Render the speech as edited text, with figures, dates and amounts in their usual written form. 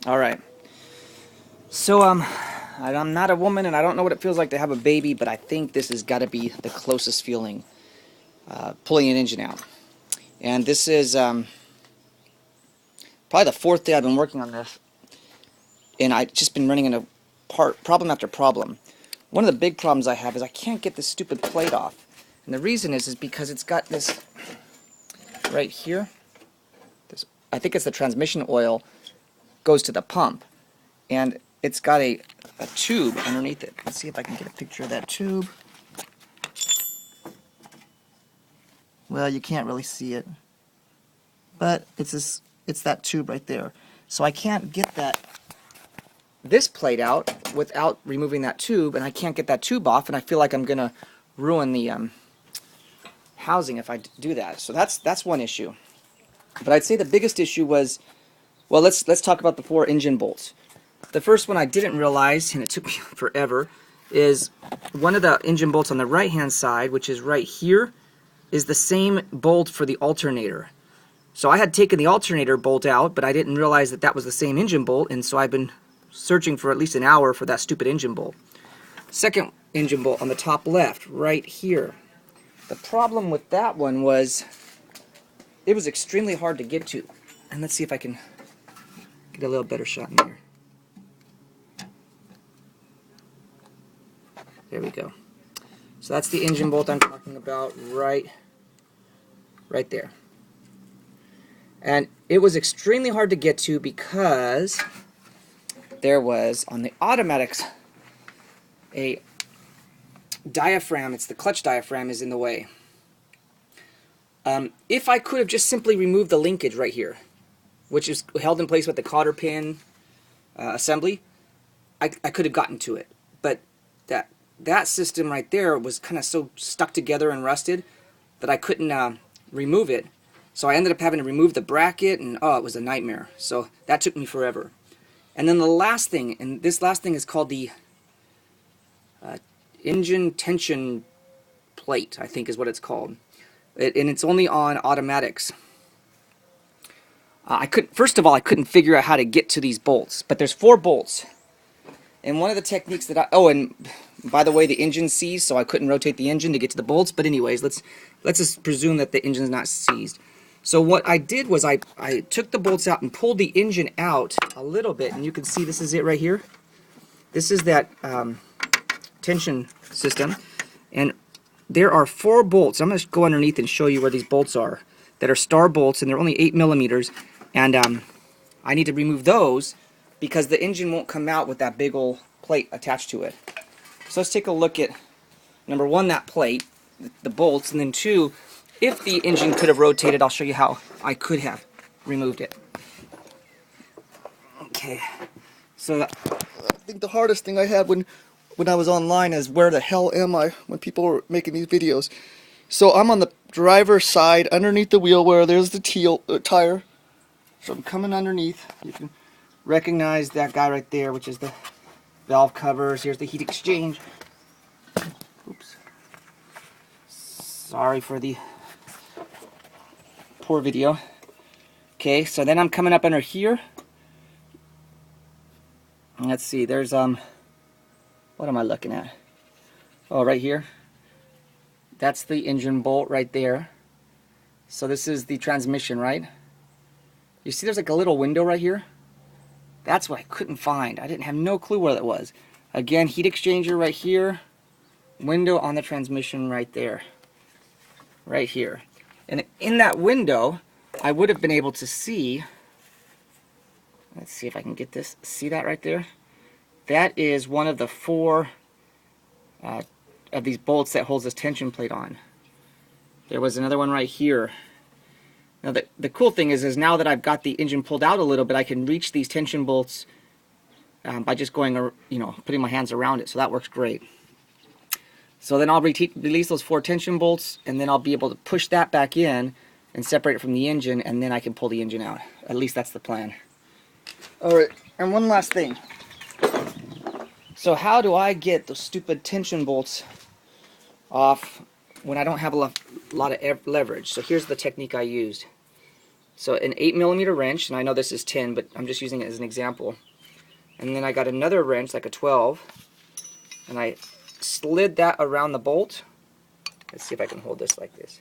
All right. So I'm not a woman and I don't know what it feels like to have a baby, but I think this has got to be the closest feeling, pulling an engine out. And this is probably the fourth day I've been working on this, and I've just been running into problem after problem. One of the big problems I have is I can't get this stupid plate off, and the reason is because it's got this right here. This, I think it's the transmission oil goes to the pump, and it's got a tube underneath it. Let's see if I can get a picture of that tube. Well, you can't really see it, but it's that tube right there. So I can't get this plate out without removing that tube, and I can't get that tube off, and I feel like I'm gonna ruin the housing if I do that. So that's one issue. But I'd say the biggest issue was, well, let's talk about the 4 engine bolts. The first one I didn't realize, and it took me forever, is one of the engine bolts on the right hand side, which is right here, is the same bolt for the alternator. So I had taken the alternator bolt out, but I didn't realize that that was the same engine bolt, and so I've been searching for at least an hour for that stupid engine bolt. Second engine bolt on the top left, right here. The problem with that one was it was extremely hard to get to. And let's see if I can get a little better shot in there. There we go. So that's the engine bolt I'm talking about right there. And it was extremely hard to get to because there was, on the automatics, a diaphragm, it's the clutch diaphragm, is in the way. If I could have just simply removed the linkage right here, which is held in place with the cotter pin assembly, I could have gotten to it. But that system right there was kind of so stuck together and rusted that I couldn't remove it. So I ended up having to remove the bracket, and oh, it was a nightmare. So that took me forever. And then the last thing, and this last thing is called the engine tension plate, I think is what it's called. And it's only on automatics. First of all, I couldn't figure out how to get to these bolts, but there's 4 bolts. And one of the techniques that and by the way, the engine seized, so I couldn't rotate the engine to get to the bolts. But anyways, let's just presume that the engine's not seized. So what I did was I took the bolts out and pulled the engine out a little bit, and you can see this is it right here. This is that tension system, and there are 4 bolts. I'm going to go underneath and show you where these bolts are that are star bolts, and they're only 8 millimeters, and I need to remove those because the engine won't come out with that big old plate attached to it. So let's take a look at, number 1, that plate, the bolts, and then 2, if the engine could have rotated, I'll show you how I could have removed it. Okay, so I think the hardest thing I had when I was online is where the hell am I when people were making these videos. So I'm on the driver's side underneath the wheel where there's the tire. So I'm coming underneath. You can recognize that guy right there, which is the valve covers. Here's the heat exchange. Oops. Sorry for the poor video. Okay, so then I'm coming up under here. Let's see, there's what am I looking at? Oh, right here. That's the engine bolt right there. So this is the transmission, right? You see there's like a little window right here? That's what I couldn't find. I didn't have no clue where that was. Again, heat exchanger right here. Window on the transmission right there. Right here. And in that window, I would have been able to see, let's see if I can get this, see that right there? That is one of the 4 of these bolts that holds this tension plate on. There was another one right here. Now the cool thing is now that I've got the engine pulled out a little bit, I can reach these tension bolts by just going, putting my hands around it. So that works great. So then I'll release those 4 tension bolts, and then I'll be able to push that back in and separate it from the engine, and then I can pull the engine out. At least that's the plan. Alright, and one last thing. So how do I get those stupid tension bolts off when I don't have a lot of leverage? So here's the technique I used. So an 8mm wrench, and I know this is 10, but I'm just using it as an example. And then I got another wrench, like a 12, and I slid that around the bolt. Let's see if I can hold this like this.